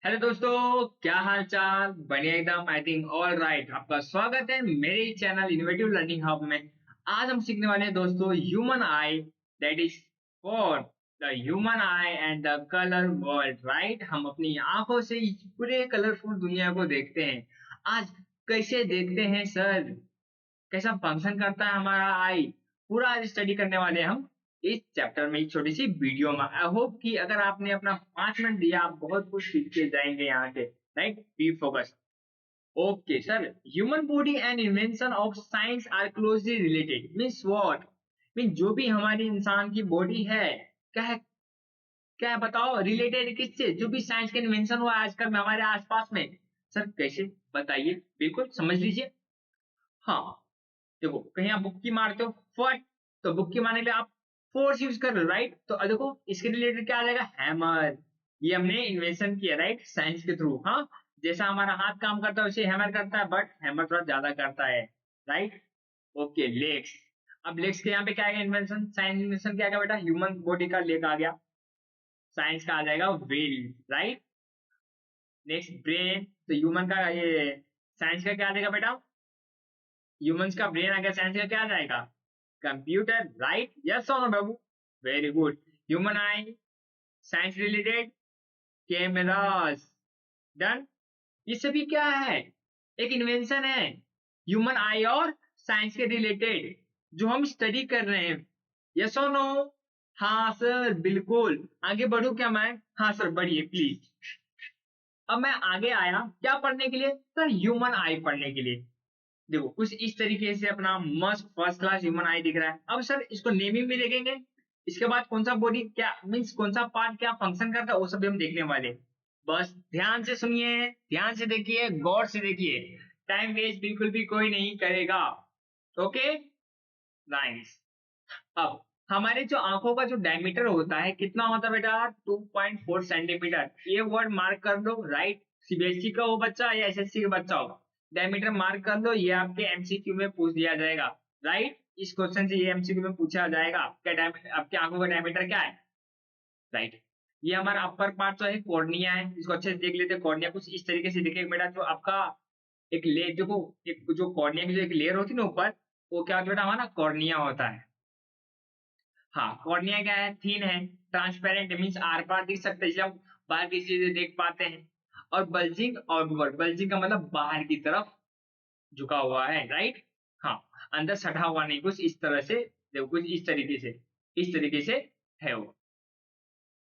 Hello दोस्तों, क्या हाल चाल। बढ़िया एकदम। I think all right. आपका स्वागत है मेरे चैनल इनोवेटिव लर्निंग हब में। आज हम सीखने वाले हैं दोस्तों human I, that is for the human eye and the colour world. Right, हम अपनी आंखों से इस पूरे कलरफुल दुनिया को देखते हैं। आज कैसे देखते हैं सर, कैसा फंक्शन करता है हमारा आई, पूरा आज स्टडी करने वाले हैं हम इस चैप्टर में, एक छोटी सी वीडियो में। आई होप कि अगर आपने अपना 5 मिनट दिया, आप बहुत कुछ सीख के जाएंगे यहाँ से। Right, be focus. Okay sir, human body and invention of science are closely related. Means what mean, जो भी हमारी इंसान की बॉडी है, क्या है, क्या है बताओ, रिलेटेड किससे? जो भी साइंस का इन्वेंशन हुआ है आजकल में हमारे आसपास में। सर कैसे बताइए, बिल्कुल समझ लीजिए। हाँ, देखो कहीं आप बुक की मारते हो फट, तो बुक की मारने के लिए आप फोर्स यूज कर रहे हो, राइट। तो अब देखो इसके रिलेटेड क्या आ जाएगा, हैमर। ये हमने इन्वेंशन किया, राइट, साइंस के थ्रू। हाँ, जैसा हमारा हाथ काम करता है वैसे हैमर करता है, बट हैमर थोड़ा ज्यादा करता है। राइट। Okay, legs. अब लेग्स के यहाँ पे क्या आएगा, इन्वेंशन, साइंस इन्वेंशन क्या आएगा बेटा, ह्यूमन बॉडी का लेग आ गया। साइंस का आ जाएगा व्हील। राइट। नेक्स्ट ब्रेन, तो ह्यूमन का ये, साइंस का क्या आ जाएगा बेटा, ह्यूमंस का ब्रेन आ गया। साइंस का क्या आ जाएगा, कंप्यूटर। राइट, यस और नो बाबू, very good. Human eye, science related, cameras. Done. ये सभी क्या है, एक इन्वेंशन है ह्यूमन आई और साइंस के रिलेटेड, जो हम स्टडी कर रहे हैं। यस और नो? हाँ सर, बिल्कुल। आगे बढ़ू क्या मैं? हाँ सर, बढ़िए प्लीज। अब मैं आगे आया क्या पढ़ने के लिए सर, ह्यूमन आई पढ़ने के लिए। देखो कुछ इस तरीके से अपना मस्त फर्स्ट क्लास ह्यूमन आई दिख रहा है। अब सर इसको नेमिंग भी देखेंगे, इसके बाद कौन सा बॉडी क्या मीन्स, कौन सा पार्ट क्या फंक्शन करता है, वो सब भी हम देखने वाले हैं। बस ध्यान से सुनिए, ध्यान से देखिए, गौर से देखिए। टाइम वेस्ट बिल्कुल भी कोई नहीं करेगा। Okay, nice. अब हमारे जो आंखों का जो डायमीटर होता है कितना होता है बेटा, 2.4 सेंटीमीटर। ये वर्ड मार्क कर लो। राइट, सीबीएसई का वो बच्चा या एसएससी का बच्चा होगा, डायमीटर मार्क कर लो, ये आपके एमसीक्यू में पूछ दिया जाएगा। राइट, इस क्वेश्चन से ये एमसीक्यू में पूछा जाएगा, आपका डायमीटर, आपके आंखों का डायमीटर क्या है। राइट। ये हमारा अपर पार्ट जो है कॉर्निया है, इसको अच्छे से देख लेते हैं। कॉर्निया कुछ इस तरीके से दिखेगा बेटा, जो आपका एक लेयर, देखो एक जो कॉर्निया की जो एक लेयर होती है ना ऊपर, वो क्या होता है बेटा, हमारा कॉर्निया होता है। हाँ, कॉर्निया क्या है, थीन है, ट्रांसपेरेंट, मींस आर पार दिख सकते हैं, इसलिए हम बाहर की चीजें देख पाते हैं। और बल्जिंग आउटवर्ड, बल्जिंग का मतलब बाहर की तरफ झुका हुआ है। राइट। हाँ, अंदर सटा हुआ नहीं, कुछ इस तरह से, देखो कुछ इस तरीके से, इस तरीके से है वो।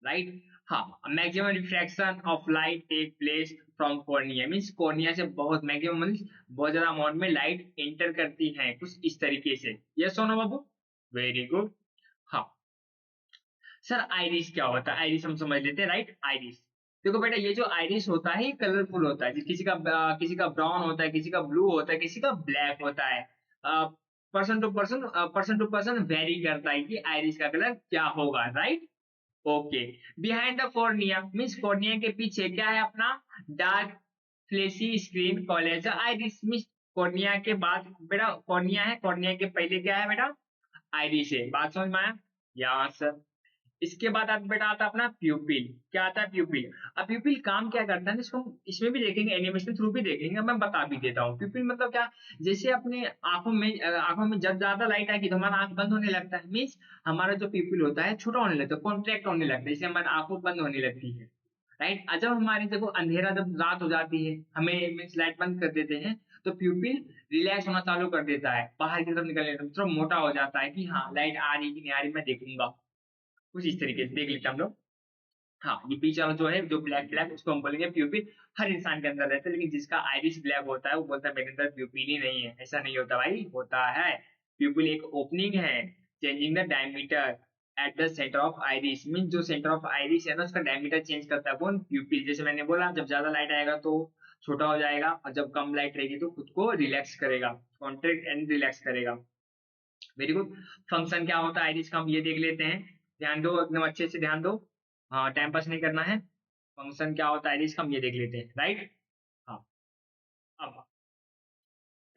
राइट। हाँ, maximum refraction of light take place from cornea, means cornea से बहुत मैक्सिमम मींस बहुत ज्यादा अमाउंट में लाइट एंटर करती है, कुछ इस तरीके से। यस सोनो बाबू, वेरी गुड। हाँ सर, आइरिस क्या होता है, आइरिस हम समझ लेते हैं। राइट, आइरिस, देखो बेटा ये जो आइरिस होता है ये कलरफुल होता है। किसी का ब्राउन होता है, किसी का ब्लू होता है, किसी का ब्लैक होता है। पर्सन टू पर्सन वेरी करता है कि आइरिस का कलर क्या होगा। Right. Okay. Behind the cornea, means cornea के पीछे क्या है अपना, dark fleshy screen college iris. Means cornea के बाद बेटा कॉर्निया है, कॉर्निया के पहले क्या है बेटा, आइरिस है। बात समझ में आया? यस। इसके बाद आप बेटा आता है अपना प्यूपिल। क्या आता है, प्यूपिल। अब प्यूपिल काम क्या करता है, इसको हम इसमें भी देखेंगे, एनिमेशन थ्रू भी देखेंगे। अब मैं बता भी देता हूँ प्यूपिल मतलब क्या। जैसे अपने आंखों में जब ज्यादा लाइट आएगी तो हमारा आंख बंद होने लगता है, मीन्स हमारा जो प्यूपिल होता है छोटा होने लगता है, कॉन्ट्रैक्ट होने लगता है, इससे हमारी आंखों बंद होने लगती है। राइट। जब हमारी देखो अंधेरा, जब रात हो जाती है, हमें मीन्स लाइट बंद कर देते हैं, तो प्यूपिल रिलैक्स होना चालू कर देता है, बाहर की तरफ निकलने लगता है, थोड़ा मोटा हो जाता है कि हाँ लाइट आ रही कि नहीं आ रही मैं देखूंगा। कुछ इस तरीके से देख लेते हैं हम लोग। हाँ, ये बीच वाला जो है, जो ब्लैक ब्लैक, उसको हम बोलेंगे प्यूपिल। हर इंसान के अंदर रहता है, लेकिन जिसका आइरिस ब्लैक होता है वो बोलता है मेरे अंदर प्यूपिल ही नहीं है। ऐसा नहीं होता भाई, होता है। प्यूपिल एक ओपनिंग है changing the diameter at the centre of iris. Mean जो सेंटर ऑफ आइरिस है ना, उसका डायमीटर चेंज करता है कौन, प्यूपिल। जैसे मैंने बोला, जब ज्यादा लाइट आएगा तो छोटा हो जाएगा, और जब कम लाइट रहेगी तो खुद को रिलैक्स करेगा, कॉन्ट्रैक्ट एंड रिलैक्स करेगा। Very good. फंक्शन क्या होता है आइरिस का, हम ये देख लेते हैं। ध्यान दो, एकदम अच्छे से ध्यान दो। हाँ, टाइम पास नहीं करना है। फंक्शन क्या होता है आइरिस का, हम ये देख लेते हैं। राइट। हाँ, अब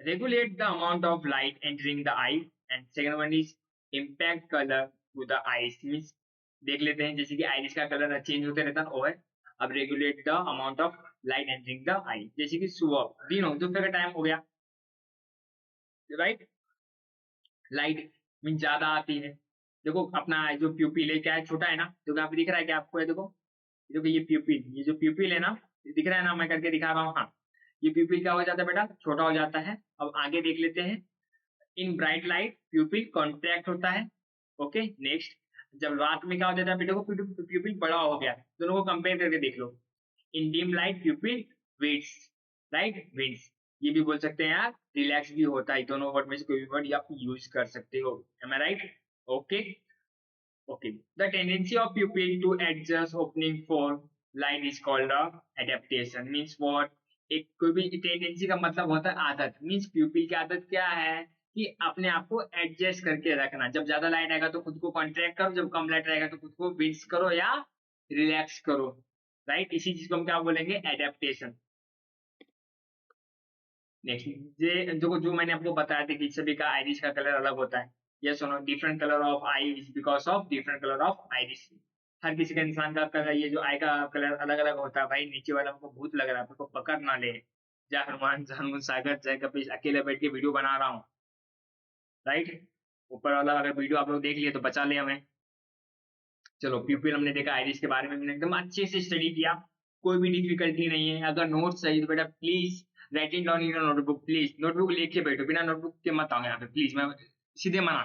regulate the amount of light entering the eye, and second one is impact colour to the eyes. Means देख लेते हैं, जैसे कि आइरिस का कलर चेंज होते रहता है, वो है अब regulate the amount of light entering the eye, जैसे कि सुबह दिन हो, दोपहर का टाइम हो गया, राइट, लाइट मीन ज्यादा आती है। देखो अपना जो प्यूपिल है क्या है, छोटा है ना, तो यहाँ पे दिख रहा है क्या आपको, ये देखो ये प्यूपिल, ये जो प्यूपिल है ना, ये दिख रहा है ना, मैं करके दिखा रहा हूँ, हाँ, ये प्यूपिल क्या हो जाता है बेटा, छोटा हो जाता है। अब आगे देख लेते हैं, इन ब्राइट लाइट प्यूपिल कॉन्ट्रैक्ट होता है। ओके नेक्स्ट, जब रात में क्या हो जाता है बेटा, को प्यूपिल बड़ा हो गया, दोनों को कंपेयर करके देख लो। In dim light pupil widens, right, widens, ये भी बोल सकते हैं यार, रिलैक्स भी होता है, दोनों वर्ड में से कोई भी वर्ड आप यूज कर सकते हो, am I right? Okay okay, the tendency of pupil to adjust opening for light is called adaptation, means what, एक कोई भी टेंडेंसी का मतलब होता है आदत, मीन्स प्यूपिल की आदत क्या है कि अपने आप को एडजस्ट करके रखना, जब ज्यादा लाइट आएगा तो खुद को कॉन्ट्रैक्ट करो, जब कम लाइट आएगा तो खुद को विड्स करो या रिलैक्स करो, राइट, इसी चीज को हम क्या बोलेंगे, एडेप्टेशन। नेक्स्ट, ये जो मैंने आपको बताया था कि सभी का आइरिस का कलर अलग होता है, यस और no, different colour of eye is because of different colour of iris. हर किसी का, इंसान का कलर, ये जो आई का कलर अलग अलग होता है भाई। नीचे वाला हमको भूत लग रहा है, आपको पकड़ ना ले, जय हनुमान जय हनुमान सागर जय कपीश, अकेले बैठ के वीडियो बना रहा हूँ, राइट, ऊपर वाला अगर वीडियो आप लोग देख लिए तो बचा ले हमें। चलो प्यूपिल हमने देखा, आइरिस के बारे में हमने एकदम अच्छे से स्टडी किया, कोई भी डिफिकल्टी नहीं है। अगर नोट्स चाहिए तो बेटा please writing down in notebook, please notebook लेके बैठो, बिना नोटबुक के मत आओ यहाँ पे प्लीज, मैं सीधे मना,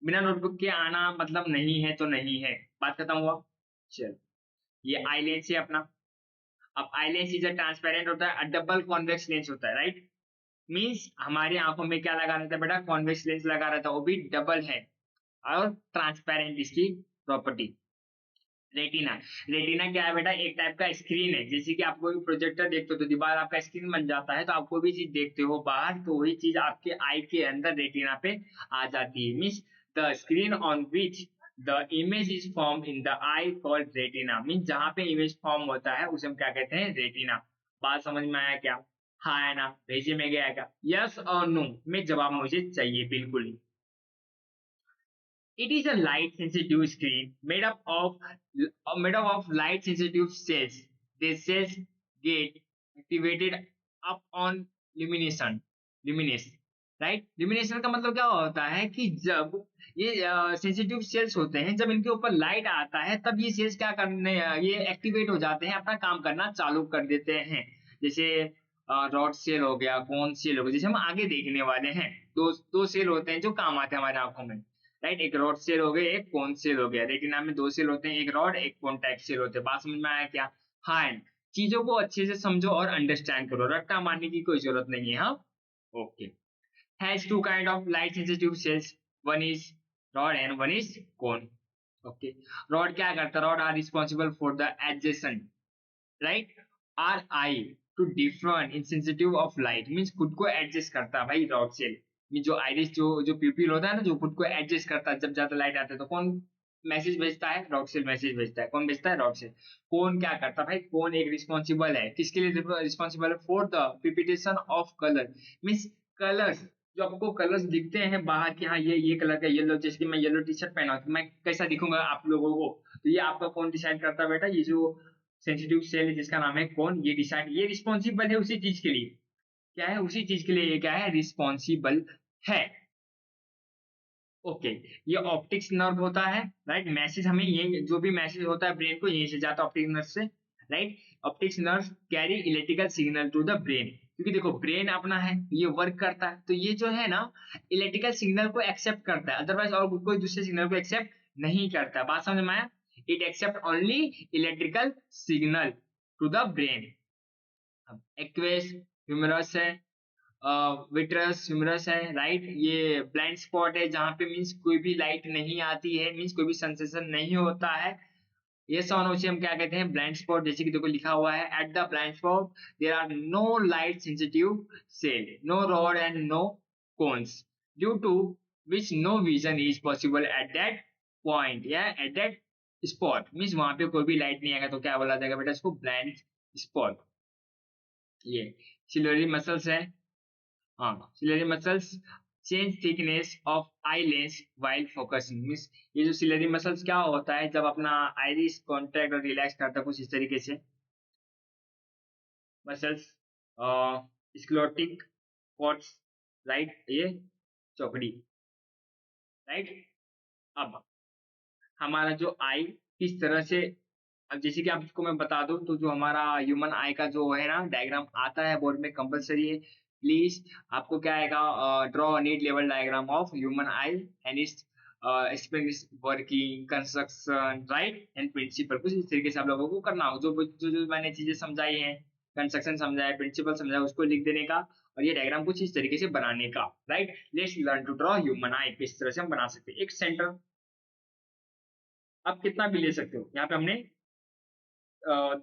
बिना नोटबुक के आना मतलब नहीं है तो नहीं है, बात खत्म हुआ। चल, ये आई लेंस है अपना। अब आई लेंस इज ट्रांसपेरेंट होता है, डबल कॉन्वेक्स लेंस होता है, राइट, मीन्स हमारी आंखों में क्या लगा रहता है बेटा, कॉन्वेक्स लेंस लगा रहता है, वो भी डबल है, और ट्रांसपेरेंट इसकी प्रॉपर्टी। रेटिना, रेटिना क्या है बेटा, एक टाइप का स्क्रीन है, जैसे कि आप कोई प्रोजेक्टर देखते हो तो दीवार आपका स्क्रीन बन जाता है, तो आप कोई भी चीज देखते हो बाहर तो वही चीज आपके आई के अंदर रेटिना पे आ जाती है, means the screen on which the image is form in the I called retina, means जहां पे इमेज फॉर्म होता है उसे हम क्या कहते हैं, रेटिना। बात समझ में आया क्या? हाँ है ना, भेजे में गया क्या, यस और नो में जवाब मुझे चाहिए बिल्कुल ही। It is a light sensitive screen made up of light sensitive cells. These cells get activated up on lumination. Luminous, right, lumination का मतलब क्या होता है कि जब ये सेंसिटिव सेल्स होते हैं, जब इनके ऊपर लाइट आता है तब ये सेल्स क्या करने, ये एक्टिवेट हो जाते हैं, अपना काम करना चालू कर देते हैं। जैसे रॉड सेल हो गया, कोन सेल हो गया, जैसे हम आगे देखने वाले हैं, दो सेल होते हैं जो काम आते हैं हमारे आंखों में, राइट, एक रॉड सेल हो गया, एक कोन सेल हो गया। रेटिना में दो सेल होते हैं, एक रॉड एक कोन टाइप सेल होते हैं। बात समझ में आया क्या? हाँ, चीजों को अच्छे से समझो और अंडरस्टैंड करो, रट्टा मारने की कोई जरूरत नहीं है, हाँ। Okay, has two kind of light sensitive cells, one is rod and one is cone. Okay, rod क्या करता है, rod are responsible for the adjacent, right, are eye two different in sensitive of light, means खुद को adjust करता है भाई rod cell, जो iris जो प्यूपिल होता है ना, जो खुद को एडजस्ट करता है, जब ज्यादा लाइट आता है तो कौन मैसेज भेजता है, रॉड सेल मैसेज भेजता है, कौन भेजता है, रॉड सेल। कौन क्या करता है भाई, कौन एक रिस्पॉन्सिबल है, किसके लिए रिस्पॉन्सिबल है, for the precipitation of colour, means colours, जो आपको कलर्स दिखते हैं बाहर कि हाँ ये कलर का येलो, जैसे कि मैं येलो टी शर्ट पहना हूं तो मैं कैसा दिखूंगा आप लोगों को, तो ये आपका कौन डिसाइड करता है बेटा, ये जो सेंसिटिव सेल जिसका नाम है कौन, ये डिसाइड, ये रिस्पॉन्सिबल है उसी चीज के लिए, क्या है, उसी चीज के लिए ये क्या है, रिस्पॉन्सिबल है। ओके, ये ऑप्टिक्स नर्व होता है, राइट, मैसेज हमें ये जो भी मैसेज होता है ब्रेन को यहीं से जाता है ऑप्टिक नर्व से, right, optics nerve carry electrical signal to the brain, क्योंकि देखो ब्रेन अपना है, ये वर्क करता है, तो ये जो है ना इलेक्ट्रिकल सिग्नल को एक्सेप्ट करता है, अदरवाइज और कोई दूसरे सिग्नल को एक्सेप्ट नहीं करता। बात समझ में आया? It accept only electrical signal to the brain. Aqueous humorous है, विट्रस ह्यूमरस है, राइट, ये ब्लाइंड स्पॉट है जहां पे मींस कोई भी लाइट नहीं आती है, मींस कोई भी सेंसेशन नहीं होता है, ये सोन उसे हम क्या कहते हैं, ब्लाइंड स्पॉट, जैसे कि देखो लिखा हुआ है, at the blind spot there are no light sensitive cell, no rod and no cones, due to which no vision is possible at that point या एट दैट स्पॉट, मीन्स वहां पे कोई भी लाइट नहीं आएगा तो क्या बोला जाएगा बेटा, इसको ब्लाइंड स्पॉट। ये सिलरी मसल्स है, हाँ ciliary muscles, change thickness of eye lens while focusing means ये जो सिलरी मसल्स क्या होता है जब अपना आइरिस कॉन्ट्रैक्ट और रिलैक्स करता है कुछ इस तरीके से मसल्स स्क्लेरोटिक कॉर्ड्स राइट ये चौकड़ी राइट। अब हमारा जो आई किस तरह से अब जैसे कि आपको मैं बता दूं तो जो हमारा ह्यूमन आई का जो है ना डायग्राम आता है बोर्ड में कंपलसरी है प्लीज आपको क्या आएगा draw NEET level diagram of human eye and its working construction right and principle कुछ इस तरीके से आप लोगों को करना हो जो मैंने चीजें समझाई हैं कंस्ट्रक्शन समझाया प्रिंसिपल समझाया उसको लिख देने का और ये डायग्राम कुछ इस तरीके से बनाने का right. Let's learn to draw human eye किस तरह से हम बना सकते हैं। एक सेंटर आप कितना भी ले सकते हो यहाँ पे हमने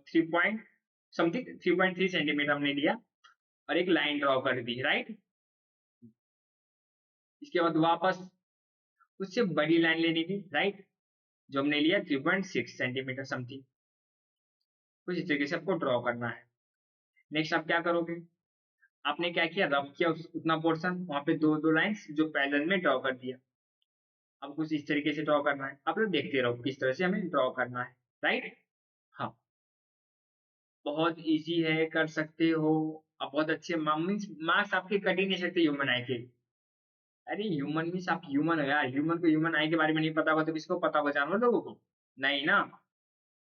3 समथिंग 3.3 सेंटीमीटर हमने लिया और एक लाइन ड्रॉ कर दी राइट। इसके बाद वापस उससे बड़ी लाइन लेनी थी राइट जो हमने लिया 3.6 सेंटीमीटर समथिंग कुछ इस तरीके से आपको ड्रॉ करना है। नेक्स्ट आप क्या करोगे आपने क्या किया रफ किया उतना पोर्शन वहां पे दो दो लाइंस जो पैरेलल में ड्रॉ कर दिया। अब कुछ इस तरीके से ड्रॉ करना है आप लोग देखते रहो किस तरह से हमें ड्रॉ करना है राइट। हाँ बहुत इजी है कर सकते हो आप बहुत अच्छे मीन्स मार्क्स आपके कट ही नहीं सकते ह्यूमन आई के। अरे ह्यूमन मीन्स आप ह्यूमन हो यार ह्यूमन को ह्यूमन आई के बारे में नहीं पता होगा तो किसको पता होगा जानवर लोगों को नहीं ना।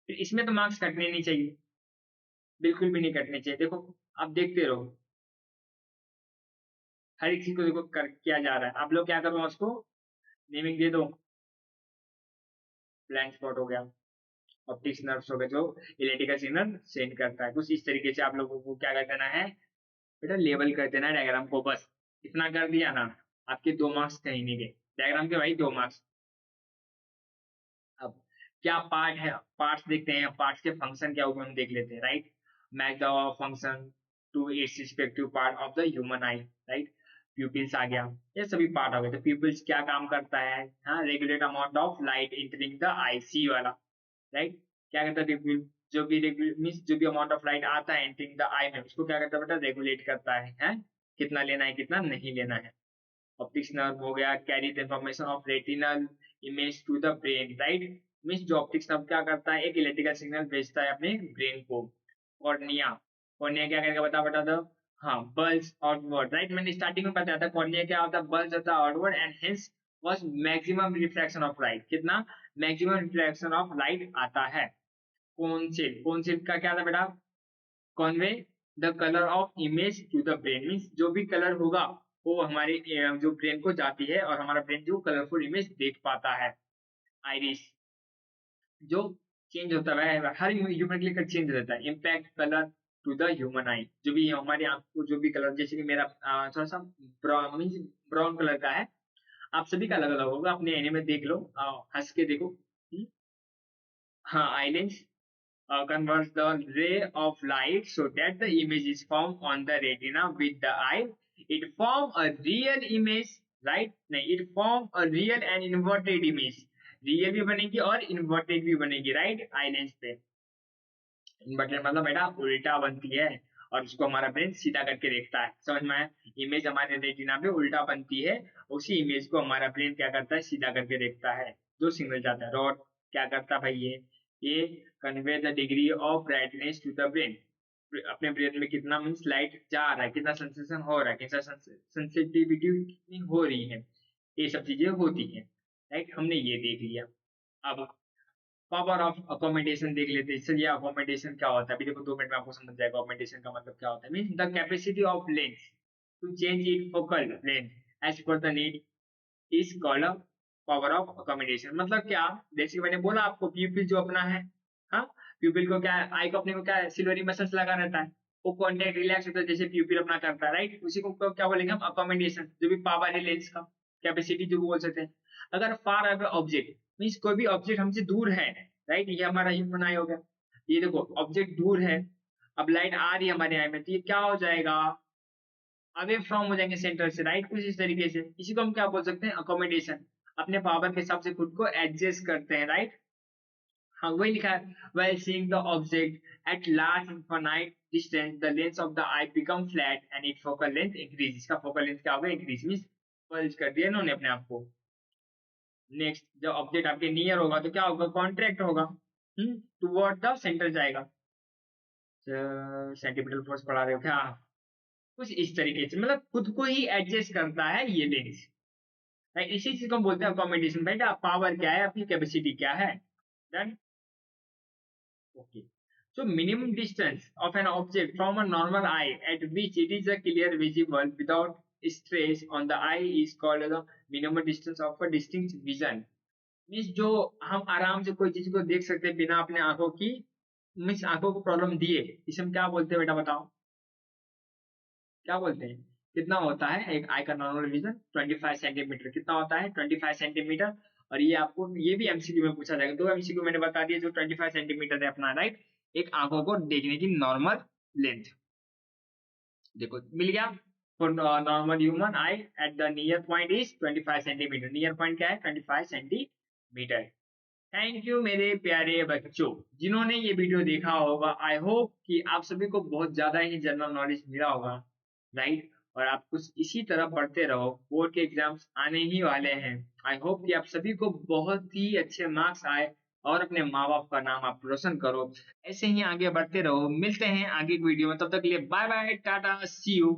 फिर इसमें तो मार्क्स कटने नहीं चाहिए बिल्कुल भी नहीं कटने चाहिए। देखो आप देखते रहो हर एक चीज को देखो कर किया जा रहा है आप लोग क्या करो उसको नेमिंग दे दो। ब्लैंक स्पॉट हो गया ऑप्टिक्स नर्व्स हो गए जो इलेक्ट्रिकल सिग्नल सेंड करता है कुछ इस तरीके से आप लोगों को क्या कर देना है बेटा लेबल कर देना है डायग्राम को बस इतना कर दिया ना आपके 2 मार्क्स कहीं नहीं गए डायग्राम के भाई 2 मार्क्स। अब क्या पार्ट है पार्ट्स देखते हैं पार्ट्स के फंक्शन क्या होगा हम देख लेते हैं right. Match the function to its respective part of the human eye right. Pupils आ गया ये सभी पार्ट हो गए तो प्यूपिल्स क्या काम करता है हाँ regulate amount of light entering the eye C वाला राइट। क्या करता है प्यूपिल जो भी मीन्स जो भी अमाउंट ऑफ लाइट आता है एंटरिंग द आई में उसको क्या करता है बेटा रेगुलेट करता है हैं? कितना लेना है कितना नहीं लेना है। ऑप्टिक्स नर्व हो गया carry the information of retinal image to the brain right. Means जो ऑप्टिक्स नर्व क्या करता है एक इलेक्ट्रिकल सिग्नल भेजता है अपने ब्रेन को। कॉर्निया कॉर्निया क्या करके बता दो हाँ बल्ज आउटवर्ड राइट मैंने स्टार्टिंग में बताया था कॉर्निया क्या होता है बल्ज होता है outward and hence was maximum refraction of light कितना मैक्सिमम रिफ्रैक्शन ऑफ लाइट आता है। कौन से का क्या था बेटा convey the colour of image to the brain means जो भी कलर होगा वो हमारे जो ब्रेन को जाती है और हमारा ब्रेन जो कलरफुल इमेज देख पाता है। आइरिस जो चेंज होता है हर ह्यूमन के लिए चेंज रहता है impact colour to the human eye जो भी हमारी आंख को जो भी कलर जैसे कि मेरा थोड़ा सा ब्राउन मीन्स ब्राउन कलर का है आप सभी का अलग अलग होगा अपने एने में देख लो हंस के देखो। हाँ आइलेंस converts the ray of light so that the image is formed on the retina with the eye. It form a real image, right? नहीं, it form a real and inverted image. Real भी बनेगी और inverted भी बनेगी right eye lens पे। Inverted मतलब बेटा उल्टा बनती है और उसको हमारा ब्रेन सीधा करके देखता है समझ में आया। इमेज हमारे रेटिना पे उल्टा बनती है उसी इमेज को हमारा ब्रेन क्या करता है सीधा करके देखता है जो सिग्नल जाता है। और क्या करता है भाई ये convey the degree of brightness to the brain अपने ब्रेन में कितना मीन्स लाइट जा रहा है कितना सेंसेशन हो रहा है कितना सेंसिटिविटी कितनी हो रही है ये सब चीजें होती है राइट हमने ये देख लिया। अब पावर ऑफ अकोमोडेशन देख लेते हैं चलिए अकोमोडेशन क्या होता है अभी देखो 2 मिनट में आपको समझ जाएगा अकोमोडेशन का मतलब क्या होता है means the capacity of lens to change it focal length as per the need is called power of accommodation. मतलब क्या जैसे कि मैंने बोला आपको प्यूपिल जो अपना है हाँ प्यूपिल को क्या आई को अपने को क्या सिल्वरी मसल्स लगा रहता है वो कॉन्टेक्ट रिलैक्स होता है जैसे प्यूपिल अपना करता है राइट उसी को क्या बोलेंगे हम अकोमोडेशन जो भी पावर है लेंस का कैपेसिटी जो बोल सकते हैं। अगर फार अवे ऑब्जेक्ट मीन्स कोई भी ऑब्जेक्ट हमसे दूर है राइट ये हमारा ह्यूमन आई हो गया ये देखो ऑब्जेक्ट दूर है अब लाइट आ रही है हमारे आई में तो ये क्या हो जाएगा अवे फ्रॉम हो जाएंगे सेंटर से राइट कुछ इस तरीके से इसी को हम क्या बोल सकते हैं अकोमोडेशन अपने पावर के हिसाब से खुद को एडजस्ट करते हैं राइट। हाँ वही लिखा है while seeing the object at large infinite distance the lens of the eye become flat and its focal length increase इसका focal length क्या होगा increase मीन्स बल्ज कर दिया इन्होंने अपने आप को। नेक्स्ट, जब ऑब्जेक्ट आपके नियर होगा तो क्या होगा, कॉन्ट्रैक्ट होगा, टुवर्ड द सेंटर जाएगा। सेंटीमीटर फोर्स पढ़ा रहे हो क्या, कुछ इस तरीके से, मतलब खुद को ही एडजस्ट करता है ये लेंस। इसी चीज को हम बोलते हैं अकोमोडेशन, भाई पावर क्या है, आपकी कैपेसिटी क्या है। Done. Okay. So minimum distance of an object from a normal eye at which it is a clear visible without stress on the eye is called the minimum distance of a distinct vision। Means जो हम आराम से कोई चीज को देख सकते हैं बिना अपने आंखों की, मीन्स आंखों को प्रॉब्लम दिए, इसे हम क्या बोलते हैं बेटा बताओ, क्या बोलते हैं। कितना होता है एक आई का नॉर्मल विजन, 25 सेंटीमीटर। कितना होता है, 25 सेंटीमीटर। और ये आपको ये भी एमसीक्यू में पूछा जाएगा, दो एमसीक्यू मैंने बता दिया, जो 25 सेंटीमीटर है अपना, राइट, एक आंखों को देखने की नॉर्मल लेंथ। देखो मिल गया। For normal human I at the near point is 25 centimetre. Near point क्या है, 25 सेंटीमीटर। थैंक यू मेरे प्यारे बच्चों जिन्होंने ये वीडियो देखा होगा। आई होप कि आप सभी को बहुत ज्यादा ही जनरल नॉलेज मिला होगा, राइट। और आप कुछ इसी तरह पढ़ते रहो, बोर्ड के एग्जाम्स आने ही वाले हैं। आई होप कि आप सभी को बहुत ही अच्छे मार्क्स आए और अपने माँ बाप का नाम आप रोशन करो। ऐसे ही आगे बढ़ते रहो, मिलते हैं आगे की वीडियो में, तब तक के लिए bye bye tata see you.